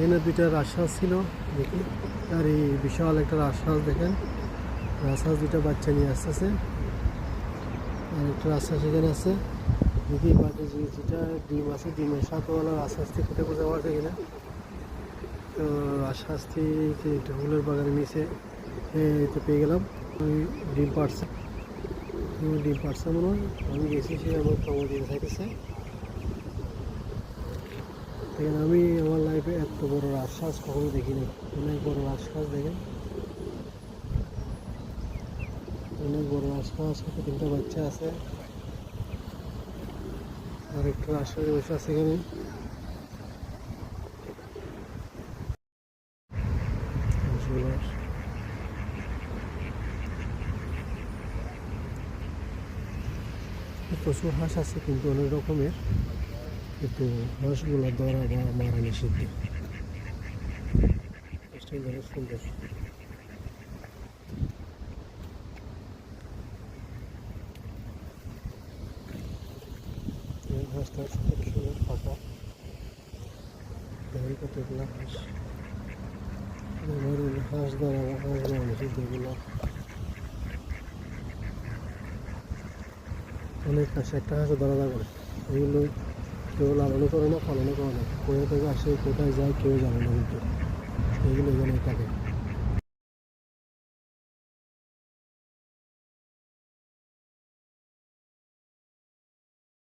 এখানে দুইটা রাজহাঁস ছিল দেখি, আর এই বিশাল একটা রাজহাঁস দেখেন, রাজহাঁস দুইটা বাচ্চা নিয়ে আসতেছে, আর একটা রাজহাঁস এখানে আছে দেখি। বাকি যেটা ডিম আছে, ডিমের সাথেওয়ালা রাজহাঁস থেকে কোথায় কোথায় পাওয়া যায় কিনা। তো রাজহাঁস থেকে একটা ফুলের বাগানের নিচে তো পেয়ে গেলাম। আমি ডিম পাড়ছে, ডিম পাড়ছে মনে হয়, আমি গেছি, সে আমার খবর দিয়ে থাকতেছে। দেখেন আমি আমার লাইফে এত বড় রাজহাঁস কখনো দেখিনি। অনেক বড় রাজহাঁস দেখেন, অনেক বড় রাজহাঁস, সাথে তিনটা বাচ্চা আছে, আর একটা রাজহাঁস বসে আছে এখানে। প্রচুর হাঁস আছে কিন্তু অনেক রকমের, কিন্তু হাঁসগুলো ধরা বা মারা নিষিদ্ধ। অনেক সুন্দর, হাঁসটা সুন্দর ফাঁকা, দেখেন কতগুলো হাঁস। হাঁস ধরা বা হাঁস মারা নিষিদ্ধ, এগুলো অনেক হাঁস, একটা হাঁসও ধরা যাবে না। এগুলো কেউ লালনও করে না, পালনও করে না, কোথা থেকে আসে কোথায় যায় কেউ জানে না, কিন্তু এগুলো এখানে থাকে।